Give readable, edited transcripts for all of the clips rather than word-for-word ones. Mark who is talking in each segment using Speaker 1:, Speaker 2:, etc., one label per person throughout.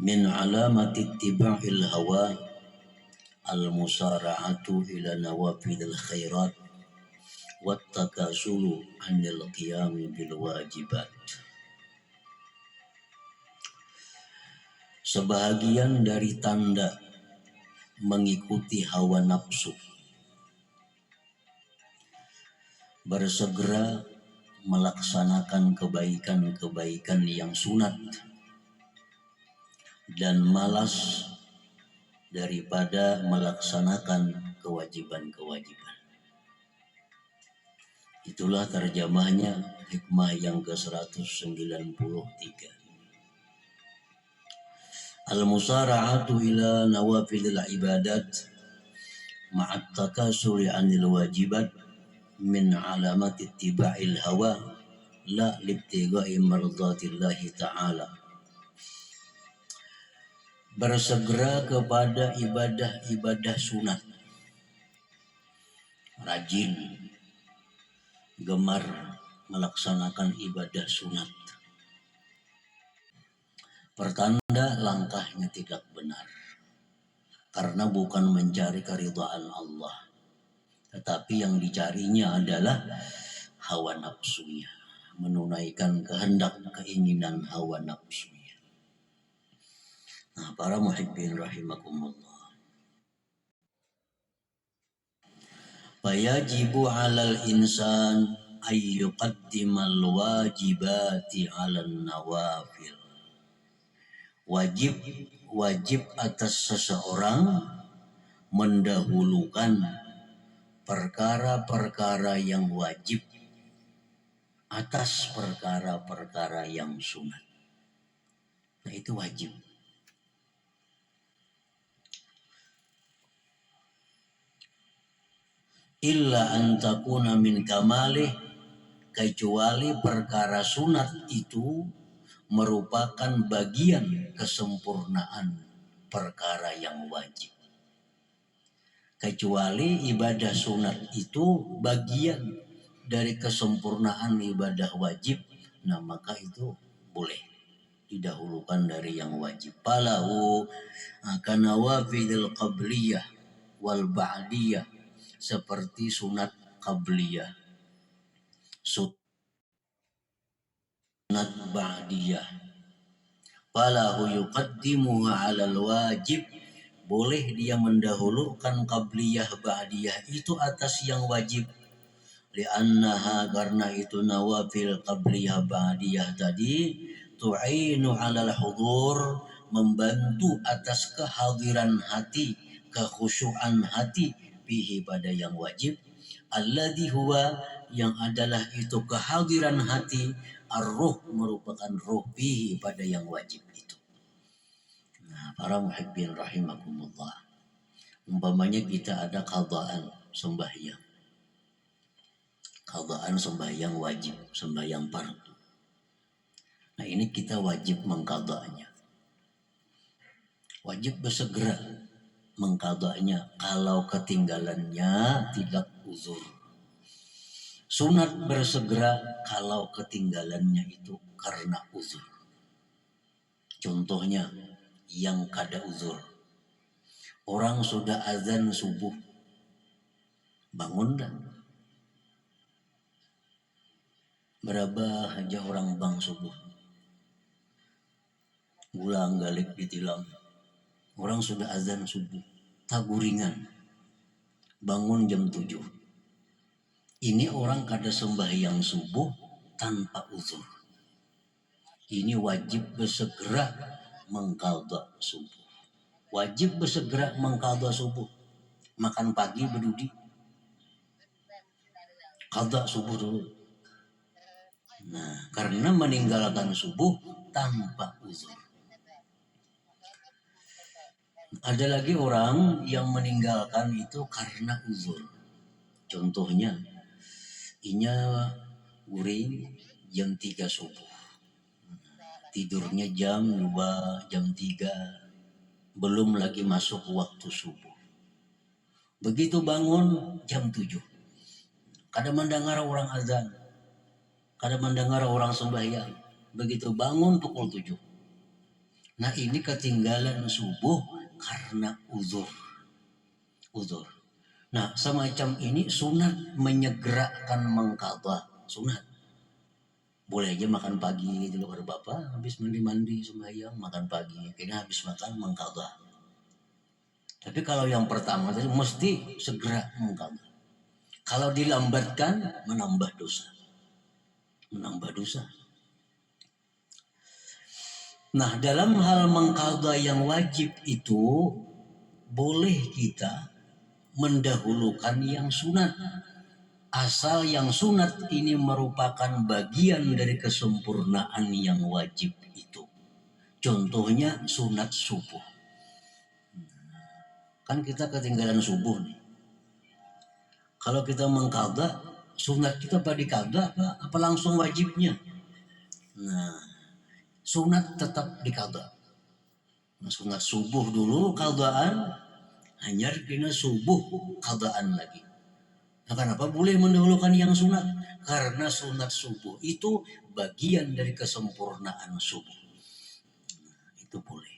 Speaker 1: min alamati ittiba'il hawa al-musara'atu ila nawafidil khairat wat takasulu anil qiyami bil wajibat. Sebahagian dari tanda mengikuti hawa nafsu, bersegera melaksanakan kebaikan-kebaikan yang sunat dan malas daripada melaksanakan kewajiban-kewajiban. Itulah terjemahnya hikmah yang ke-193. Al-musara'atu ila nawafilil ibadat ma'at takasuri 'anil wajibat min alamati ittiba'il hawa la libtigha'i mardatillahi ta'ala. Bersegera kepada ibadah-ibadah sunat, rajin, gemar melaksanakan ibadah sunat, pertanda langkahnya tidak benar, karena bukan mencari keridhaan Allah, tetapi yang dicarinya adalah hawa nafsunya, menunaikan kehendak keinginan hawa nafsunya. Nah, para muhibbin rahimakumullah, fayajibu 'alal insan ay yuqaddimal wajibati 'alan nawafil. Wajib atas seseorang mendahulukan perkara-perkara yang wajib atas perkara-perkara yang sunat. Nah, itu wajib. Illa an takuna min kamalih, kecuali perkara sunat itu merupakan bagian kesempurnaan perkara yang wajib. Kecuali ibadah sunat itu bagian dari kesempurnaan ibadah wajib, nah maka itu boleh didahulukan dari yang wajib. Falahu kanawafidil qabliyah wal ba'diyah, seperti sunat qabliyah, sunat ba'diyah. Falahu yuqaddimuha 'alal wajib, boleh dia mendahulukan qabliyah ba'diyah itu atas yang wajib. Li'annaha, karena itu nawafil qabliyah ba'diyah tadi tu'inu 'alal hudur, membantu atas kehadiran hati, kekhusyuan hati bihi, pada yang wajib. Alladhi huwa, yang adalah itu kehadiran hati, ar-ruh, merupakan ruh, bihi, pada yang wajib itu. Nah, para muhibbin rahimakumullah, umpamanya kita ada qadaan sembahyang, wajib, sembahyang fardu. Nah, ini kita wajib mengqadanya, wajib bersegera mengqadanya kalau ketinggalannya tidak uzur. Sunat bersegera kalau ketinggalannya itu karena uzur. Contohnya yang kada uzur, orang sudah azan subuh, bangun dan berapa aja orang bang subuh, gulang galik ditilam, orang sudah azan subuh, taguringan, bangun jam 7. Ini orang kada sembahyang subuh tanpa uzur. Ini wajib bersegera mengqadha subuh. Wajib bersegera mengqadha subuh. Makan pagi berdudi, qadha subuh dulu. Nah, karena meninggalkan subuh tanpa uzur. Ada lagi orang yang meninggalkan itu karena uzur. Contohnya, inya guring jam 3 subuh, tidurnya jam 2, jam 3, belum lagi masuk waktu subuh. Begitu bangun jam 7, kada mendengar orang azan, kada mendengar orang sembahyang. Begitu bangun pukul 7, Nah ini ketinggalan subuh karena uzur. Nah semacam ini sunat menyegerakan mengqadha, sunat. Boleh aja makan pagi gitu loh, kalau bapak habis mandi sembahyang makan pagi, kayaknya habis makan mengqadha. Tapi kalau yang pertama tadi mesti segera mengqadha. Kalau dilambatkan menambah dosa. Nah dalam hal mengqadha yang wajib itu boleh kita mendahulukan yang sunat, asal yang sunat ini merupakan bagian dari kesempurnaan yang wajib itu. Contohnya sunat subuh. Kan kita ketinggalan subuh nih. Kalau kita mengqadha, sunat kita apa diqadha apa langsung wajibnya? Nah, sunat tetap diqadha. Nah, sunat subuh dulu qadhaan, hanya kena subuh qadhaan lagi. Nah, kenapa boleh mendahulukan yang sunat? Karena sunat subuh itu bagian dari kesempurnaan subuh. Itu boleh.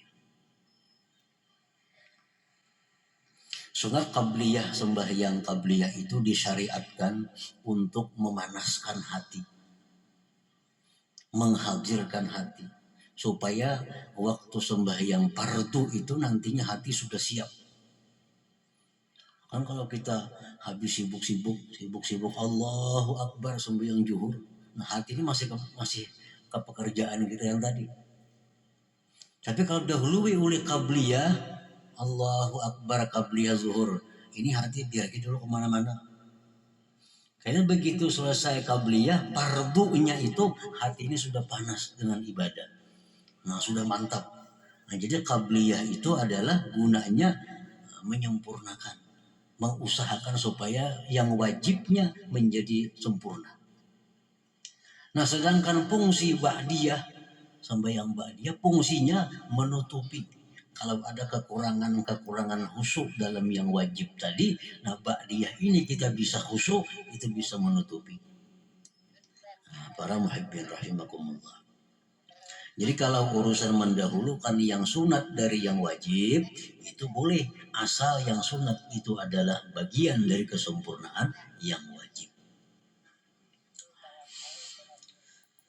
Speaker 1: Sunat qabliyah, sembahyang qabliyah itu disyariatkan untuk memanaskan hati, menghadirkan hati, supaya waktu sembahyang fardu itu nantinya hati sudah siap. Kan kalau kita habis sibuk Allahu Akbar sembahyang zuhur, nah hati ini masih ke pekerjaan kita yang tadi. Tapi kalau dahului oleh qabliyah, Allahu Akbar qabliyah zuhur, ini hati biar dulu kemana-mana. Karena begitu selesai qabliyah, fardunya itu hati ini sudah panas dengan ibadah. Nah sudah mantap. Nah jadi qabliyah itu adalah gunanya menyempurnakan, mengusahakan supaya yang wajibnya menjadi sempurna. Nah sedangkan fungsi ba'diyah, sembahyang ba'diyah fungsinya menutupi. Kalau ada kekurangan khusyuk dalam yang wajib tadi, nah ba'diyah ini kita bisa khusyuk, itu bisa menutupi. Nah, para muhibbin rahimakumullah. Jadi kalau urusan mendahulukan yang sunat dari yang wajib, itu boleh, asal yang sunat itu adalah bagian dari kesempurnaan yang wajib.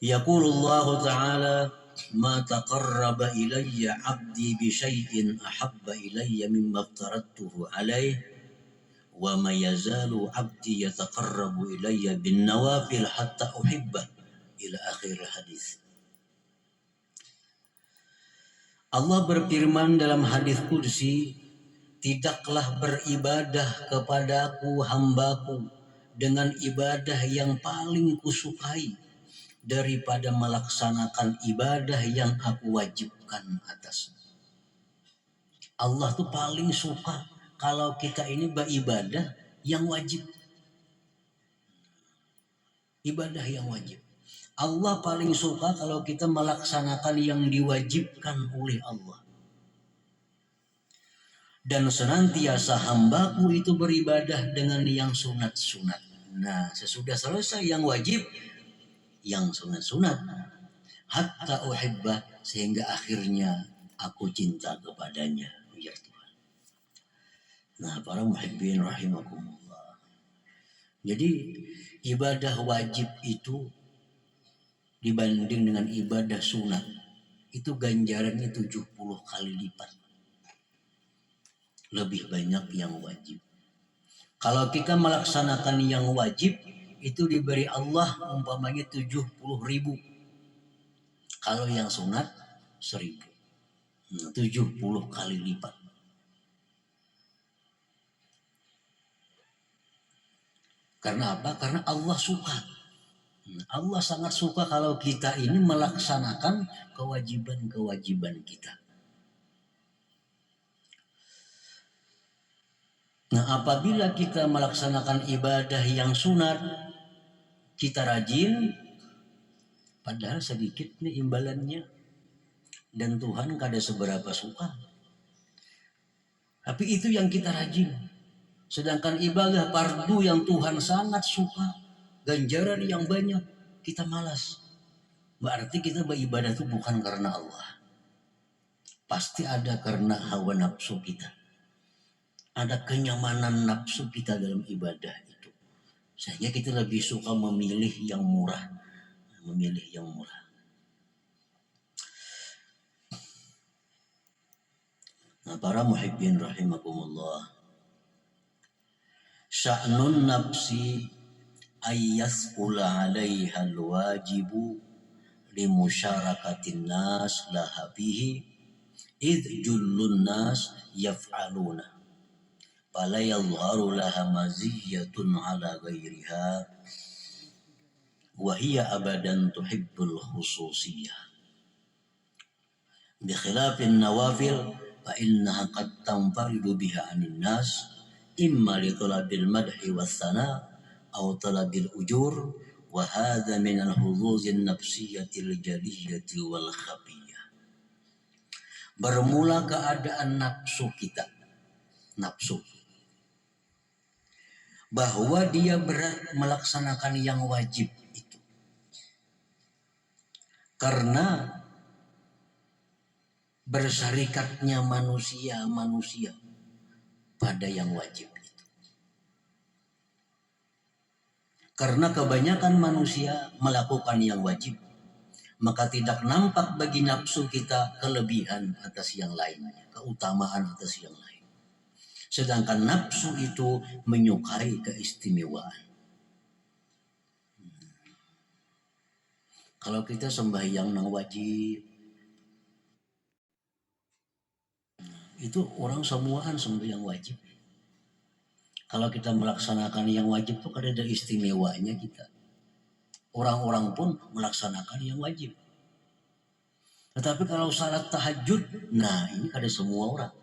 Speaker 1: Yaqulullahu ta'ala, ma taqarraba ilayya 'abdi bi syai'in ahabba ilayya mimma aftaradtuhu alaih wa ma yazalu 'abdi yataqarrabu ilayya bin nawafil hatta uhibbah, ila akhir hadis. Allah berfirman dalam hadis qudsi, tidaklah beribadah kepadaku hambaku dengan ibadah yang paling kusukai daripada melaksanakan ibadah yang aku wajibkan atasnya. Allah tuh paling suka kalau kita ini beribadah yang wajib. Ibadah yang wajib. Allah paling suka kalau kita melaksanakan yang diwajibkan oleh Allah. Dan senantiasa hambaku itu beribadah dengan yang sunat-sunat. Nah, sesudah selesai yang wajib, yang sunat-sunat, hatta uhibbah, sehingga akhirnya aku cinta kepadanya, ya Tuhan. Nah, para muhibbin rahimakumullah. Jadi ibadah wajib itu dibanding dengan ibadah sunat, itu ganjarannya 70 kali lipat. Lebih banyak yang wajib. Kalau kita melaksanakan yang wajib, itu diberi Allah umpamanya 70.000. Kalau yang sunat 1.000. 70 kali lipat. Karena apa? Karena Allah suka. Allah sangat suka kalau kita ini melaksanakan kewajiban-kewajiban kita. Nah, apabila kita melaksanakan ibadah yang sunat, kita rajin, padahal sedikit nih imbalannya, dan Tuhan kada seberapa suka. Tapi itu yang kita rajin. Sedangkan ibadah fardu yang Tuhan sangat suka, ganjaran yang banyak, kita malas. Berarti kita beribadah itu bukan karena Allah. pasti ada karena hawa nafsu kita. Ada kenyamanan nafsu kita dalam ibadah itu. Sehingga kita lebih suka memilih yang murah. Memilih yang murah. Nah, para muhibbin rahimakumullah. Sya'nun nafsi ayyasqula 'alaiha al-wajibu limusyarakatin nas laha bihi id jullun nas yaf'aluna fala yadhharu laha maziyatun 'ala ghairiha wa hiya abadan tuhibbul khususiyah bi khilafin nawafil fa innaha qad tanfaridu biha 'anil nas imma li talabil madhi was sana aw talabil ujur wa hadha min al-huzuzin nafsiyatil jaliyati wal khafiyah. Bermula keadaan nafsu kita, nafsu, bahwa dia berat melaksanakan yang wajib itu karena bersyarikatnya manusia pada yang wajib itu. Karena kebanyakan manusia melakukan yang wajib, maka tidak nampak bagi nafsu kita kelebihan atas yang lainnya, keutamaan atas yang lain. Sedangkan nafsu itu menyukai keistimewaan. Kalau kita sembahyang nang wajib, itu orang semuaan sembahyang wajib. Kalau kita melaksanakan yang wajib itu kan ada istimewanya kita. Orang-orang pun melaksanakan yang wajib. Tetapi kalau salat tahajud, nah ini ada semua orang.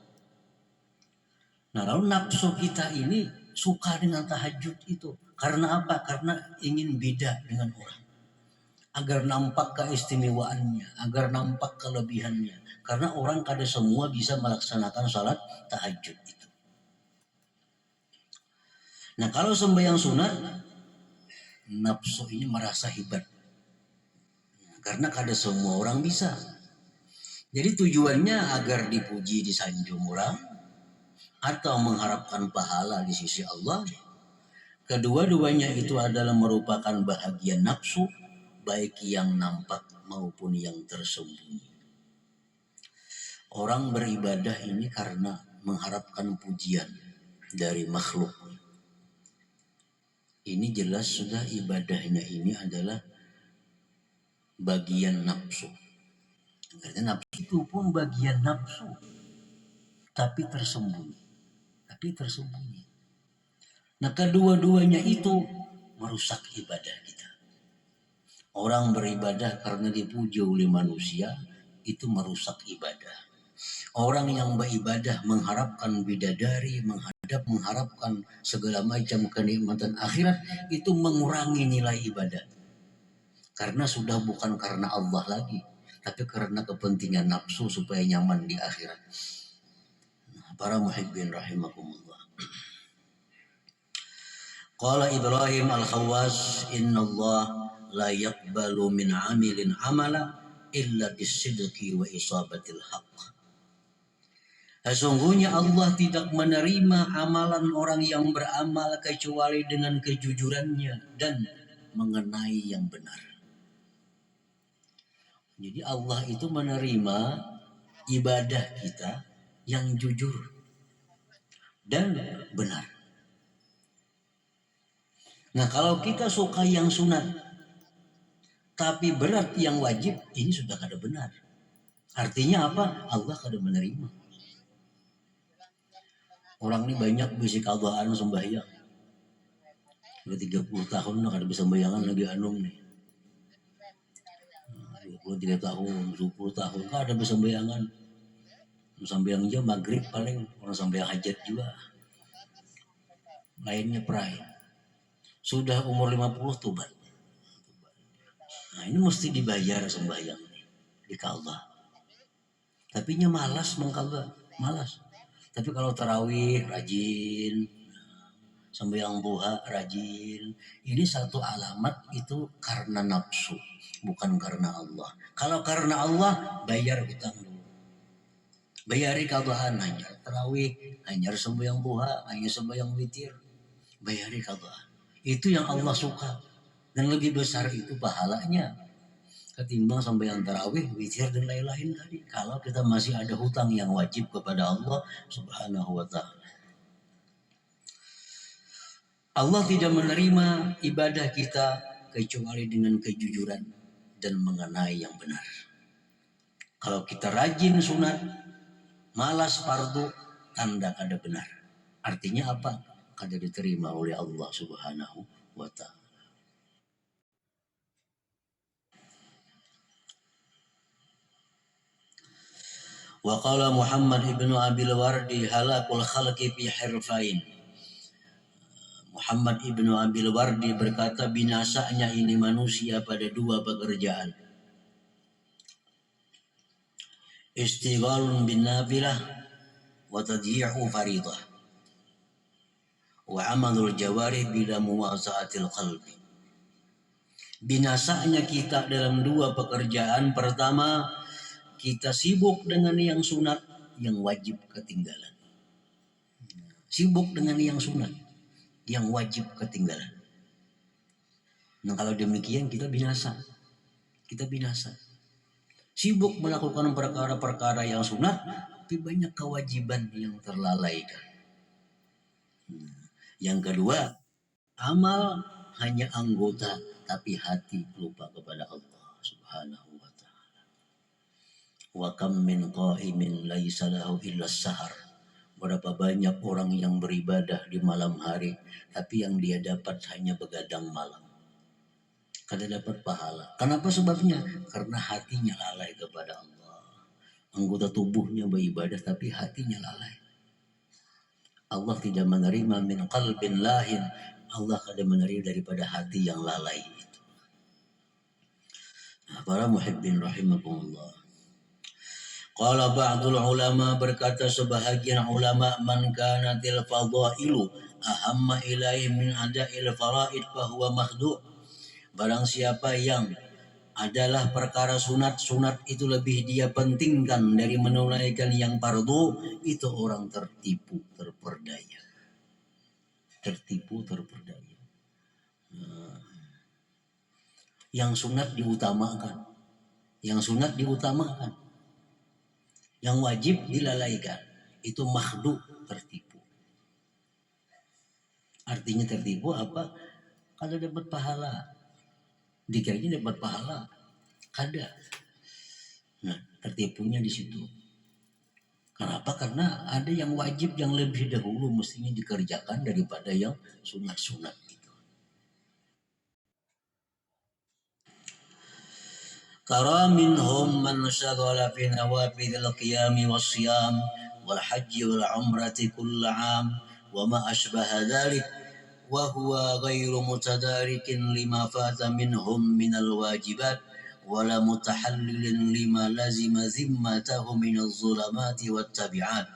Speaker 1: Nah lalu nafsu kita ini suka dengan tahajud itu. Karena apa? Karena ingin beda dengan orang. Agar nampak keistimewaannya, agar nampak kelebihannya. Karena orang kada semua bisa melaksanakan salat tahajud itu. Nah kalau sembahyang sunat, nafsu ini merasa hebat. Karena kada semua orang bisa. Jadi tujuannya agar dipuji disanjung orang atau mengharapkan pahala di sisi Allah. Kedua-duanya itu adalah merupakan bahagian nafsu, baik yang nampak maupun yang tersembunyi. Orang beribadah ini karena mengharapkan pujian dari makhluk. Ini jelas sudah ibadahnya ini adalah bagian nafsu. Karena nafsu itu pun bagian nafsu, tapi tersembunyi. Nah kedua-duanya itu merusak ibadah kita. Orang beribadah karena dipuji oleh manusia, itu merusak ibadah. Orang yang beribadah mengharapkan bidadari, mengharapkan segala macam kenikmatan akhirat, itu mengurangi nilai ibadah. Karena sudah bukan karena Allah lagi, tapi karena kepentingan nafsu supaya nyaman di akhirat. Nah, para muhibbin rahimakumullah. Qala Ibrahim al-Khawwas, inna Allah la yaqbalu min amilin amala illa bisidqi wa isabatil haqq. Sesungguhnya Allah tidak menerima amalan orang yang beramal kecuali dengan kejujurannya dan mengenai yang benar. Jadi Allah itu menerima ibadah kita yang jujur dan benar. Nah kalau kita suka yang sunat tapi berat yang wajib, ini sudah kada benar. Artinya apa? Allah kada menerima. Orang ini banyak bisi kadaan sembahyang. Udah 30 tahun kada bisa sembayangan lagi anum nih. 23 tahun, 10 tahun kada bisa sembayangan. Sembahyang jam maghrib paling, orang sembahyang hajat juga. Lainnya perai. Sudah umur 50 tobat. Nah ini mesti dibayar sembahyang di Allah. Tapi nya malas mengkalda, malas. Tapi kalau tarawih rajin, sembahyang duha rajin, ini satu alamat itu karena nafsu, bukan karena Allah. Kalau karena Allah bayar hutang dulu. Bayari qadaan hanya tarawih, hanya sembahyang duha, hanya sembahyang witir. Bayari qadaan. Itu yang Allah suka. Dan lebih besar itu pahalanya ketimbang sembahyang tarawih, witir dan lain-lain tadi. Kalau kita masih ada hutang yang wajib kepada Allah Subhanahu wa taala. Allah tidak menerima ibadah kita kecuali dengan kejujuran dan mengenai yang benar. Kalau kita rajin sunat, malas fardu, tanda kada benar. Artinya apa? Kada diterima oleh Allah Subhanahu wa taala. Wa qala Muhammad ibnu Abil Wardi halakul khalqi fi hirfain. Muhammad ibnu Abil Wardi berkata binasanya ini manusia pada dua pekerjaan. Istighalun bin nafilah wa tadyi'u faridah. Wa amalul jawarih bila muwazaatil qalbi. Binasanya kita dalam dua pekerjaan. Pertama, kita sibuk dengan yang sunat, yang wajib ketinggalan. Sibuk dengan yang sunat, yang wajib ketinggalan. Nah kalau demikian kita binasa. Kita binasa. Sibuk melakukan perkara-perkara yang sunat, tapi banyak kewajiban yang terlalaikan. Yang kedua, amal hanya anggota, tapi hati lupa kepada Allah Subhanahu wa taala. Wa kam min qa'imin laisa lahu illa sahar. Berapa banyak orang yang beribadah di malam hari, tapi yang dia dapat hanya begadang malam. Kada dapat pahala. Kenapa sebabnya? Karena hatinya lalai kepada Allah. Anggota tubuhnya beribadah tapi hatinya lalai. Allah tidak menerima min qalbin lahin. Allah kada menerima daripada hati yang lalai itu. Nah, para muhibbin rahimakumullah. Qala ba'dul ulama, berkata sebahagian ulama, man kanatil fadailu ahamma ilaihi min ada'il faraid fahuwa makhdu'. Barang siapa yang adalah perkara sunat itu lebih dia pentingkan dari menunaikan yang fardu, itu orang tertipu, terperdaya. Tertipu, terperdaya. Yang sunat diutamakan. Yang sunat diutamakan. Yang wajib dilalaikan. Itu makhdu, tertipu. Artinya tertipu apa? Kalau dapat pahala. Dikiranya dapat pahala, kada. Nah, tertipunya di situ. Kenapa? Karena ada yang wajib yang lebih dahulu mestinya dikerjakan daripada yang sunat-sunat itu. Kara minhum man syaghala fi nawafidil qiyami was siyam wal haji wal umrati kulla 'am wa ma asbaha dzalik wa huwa ghairu mutadarikin lima fata minhum minal wajibat wala mutahallilin lima lazima zimmatahu minaz zulamati wat tabi'at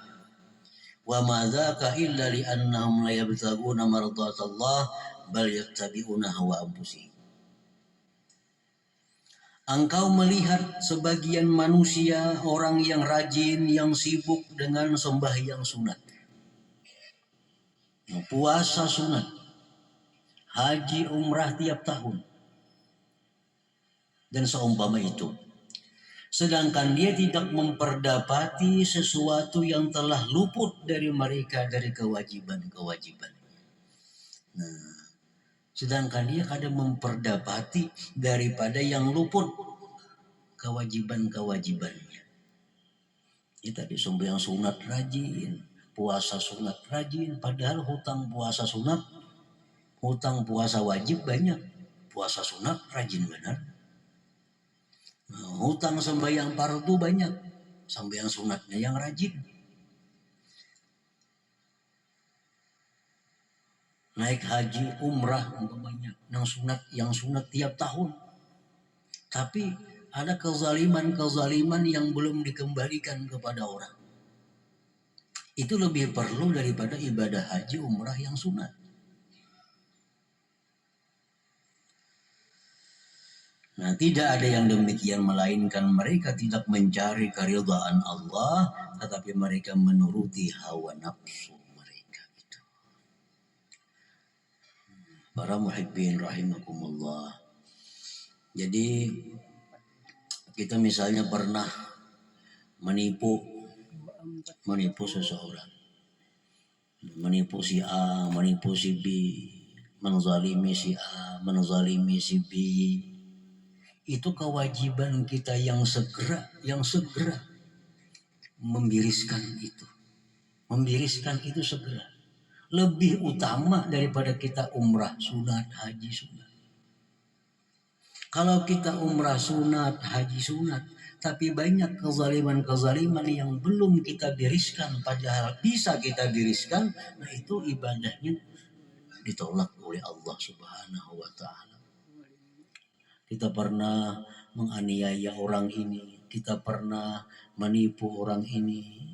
Speaker 1: wa ma dzaka illa li annahum la yabtaguna mardatallah bal yattabi'una hawa anfusihim. Engkau melihat sebagian manusia, orang yang rajin, yang sibuk dengan sembahyang sunat, puasa sunat, haji umrah tiap tahun, dan seumpama itu. Sedangkan dia tidak memperdapati sesuatu yang telah luput dari mereka dari kewajiban-kewajiban. Nah, sedangkan dia kadang memperdapati daripada yang luput kewajiban-kewajibannya. Ya tadi sembahyang sunat rajin, puasa sunat rajin, padahal hutang puasa sunat, hutang puasa wajib banyak, puasa sunat rajin benar. Nah, hutang sembahyang fardu banyak, sembahyang sunatnya yang rajin. Naik haji, umrah umpamanya, yang sunat tiap tahun. Tapi ada kezaliman yang belum dikembalikan kepada orang. Itu lebih perlu daripada ibadah haji, umrah yang sunat. Nah, tidak ada yang demikian melainkan mereka tidak mencari keridhaan Allah, tetapi mereka menuruti hawa nafsu mereka. Para muhibbin rahimakumullah. Jadi kita misalnya pernah menipu seseorang, menipu si A, menipu si B, menzalimi si A, menzalimi si B. Itu kewajiban kita yang segera membiriskan itu. Membiriskan itu segera. Lebih utama daripada kita umrah sunat, haji sunat. Kalau kita umrah sunat, haji sunat, tapi banyak kezaliman-kezaliman yang belum kita biriskan, padahal bisa kita biriskan, nah itu ibadahnya ditolak oleh Allah Subhanahu wa Ta'ala. Kita pernah menganiaya orang ini, kita pernah menipu orang ini,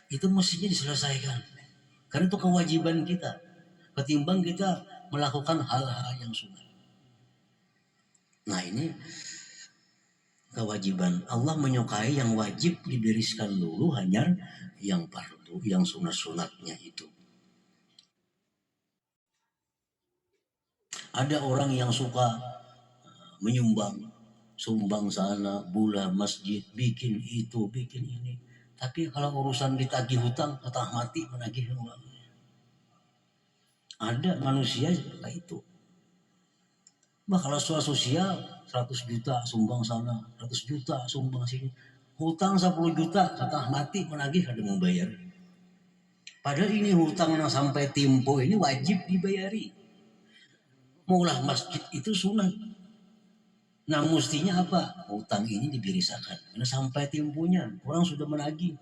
Speaker 1: itu mestinya diselesaikan. Karena itu kewajiban kita, ketimbang kita melakukan hal-hal yang sunat. Nah ini kewajiban. Allah menyukai yang wajib dibereskan dulu, hanya yang fardu, yang sunat-sunatnya itu. Ada orang yang suka menyumbang, sumbang sana, bulah masjid, bikin itu, bikin ini. Tapi kalau urusan ditagih hutang, setengah mati menagih uang. Ada manusia seperti itu. Bah kalau soal sosial 100 juta sumbang sana, 100 juta sumbang sini. Hutang 10 juta, setengah mati menagih ada mau bayar. Padahal ini hutang yang sampai tempo ini wajib dibayari. Maulah masjid itu sunat. Nah mestinya apa? Hutang ini dibirisakan. Karena sampai temponya orang sudah menagih.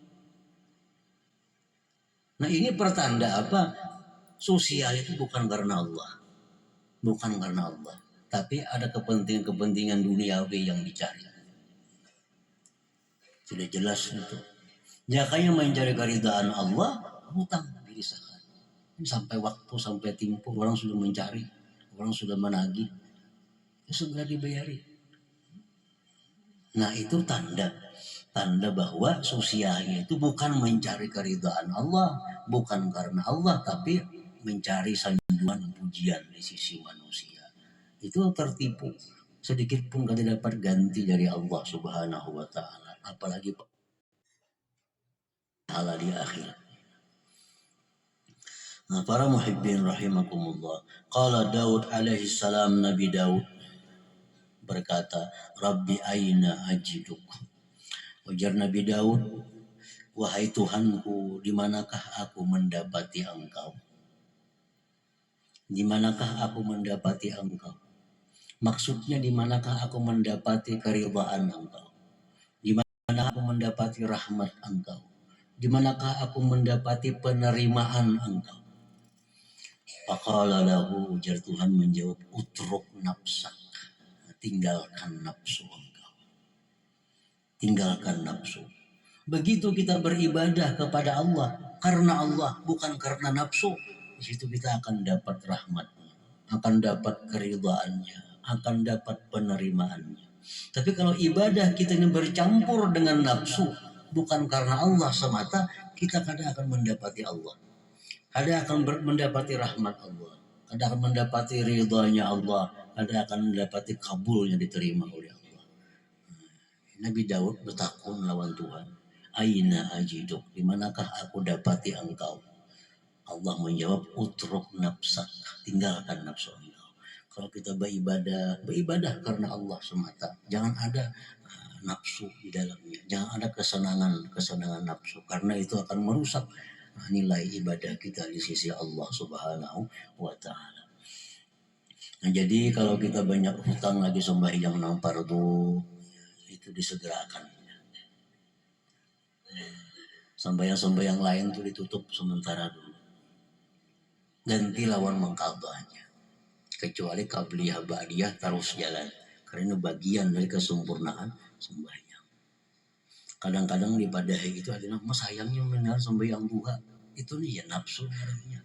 Speaker 1: Nah ini pertanda apa? Sosial itu bukan karena Allah. Bukan karena Allah. Tapi ada kepentingan-kepentingan duniawi yang dicari. Sudah jelas itu. Jakanya mencari keridhaan Allah, hutang dirisakan. Sampai waktu, sampai tempo, orang sudah mencari, orang sudah menagih, ya segera dibayari. Nah itu tanda bahwa sosialnya itu bukan mencari keridhaan Allah, bukan karena Allah, tapi mencari sanjungan pujian di sisi manusia. Itu tertipu, sedikit pun tidak dapat ganti dari Allah Subhanahu wa Ta'ala, apalagi pahala di akhirat. Nah, para muhibbin rahimakumullah. Qala Daud alaihi salam, Nabi Daud berkata, Rabbi aina ajiduk. Ujar Nabi Daud, wahai Tuhanku, di manakah aku mendapati engkau? Di manakah aku mendapati engkau? Maksudnya di manakah aku mendapati keridhaan engkau? Di mana aku mendapati rahmat engkau? Di manakah aku mendapati penerimaan engkau? Faqala lahu, ujar Tuhan menjawab, utruk nafsak, tinggalkan nafsu engkau. Tinggalkan nafsu. Begitu kita beribadah kepada Allah karena Allah, bukan karena nafsu, di situ kita akan dapat rahmatnya, akan dapat keridhaannya, akan dapat penerimaannya. Tapi kalau ibadah kita ini bercampur dengan nafsu, bukan karena Allah semata, kita kadang akan mendapati Allah. Ada akan mendapati rahmat Allah, ada akan mendapati ridhanya Allah, ada akan mendapati kabulnya diterima oleh Allah. Nabi Daud bertakun lawan Tuhan, aina ajiduk, di manakah aku dapati engkau? Allah menjawab, utruk nafsak, tinggalkan nafsu engkau. Kalau kita beribadah karena Allah semata, jangan ada nafsu di dalamnya, jangan ada kesenangan nafsu, karena itu akan merusak nilai ibadah kita di sisi Allah Subhanahu wa Ta'ala. Nah, jadi kalau kita banyak hutang lagi sembahyang fardu, itu disegerakan. Sembahyang lain itu ditutup sementara dulu. Ganti lawan mengqadhanya. Kecuali qabliyah ba'diyah terus jalan. Karena bagian dari kesempurnaan sembahyang. Kadang-kadang di padahi itu adalah mas sayangnya mendengar sembahyang duha. Itu nih ya nafsu namanya.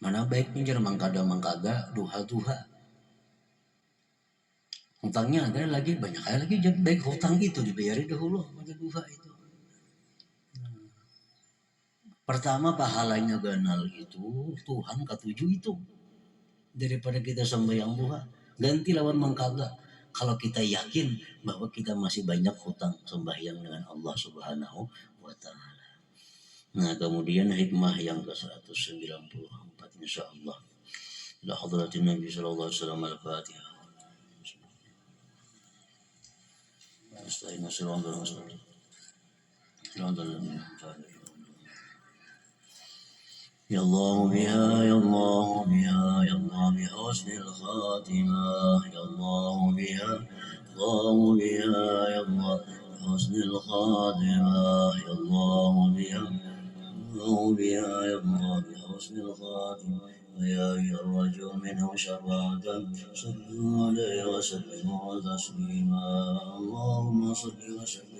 Speaker 1: Mana baiknya jar mangkada duha hutangnya ada lagi banyak kali lagi jadi baik hutang itu dibayari dahulu pada duha itu. Pertama pahalanya ganal itu Tuhan katuju itu daripada kita sembahyang duha ganti lawan mangkaga kalau kita yakin bahwa kita masih banyak hutang sembahyang dengan Allah Subhanahu wa taala. Nah, kemudian hikmah yang ke-194 insyaallah. La hadratin Nabi sallallahu alaihi wasallam al-Fatihah. Astagfirullah sallallahu alaihi wasallam. يا الله بها يا الله بها يا الله بحسن الخاتمة يا الله بها الله بها يا الله بحسن الخاتمة يا الله بها الله بها يا الله بحسن الخاتمة ويا أيها الرجل منه شفاعة صلوا عليه وسلموا تسليما اللهم صل وسلم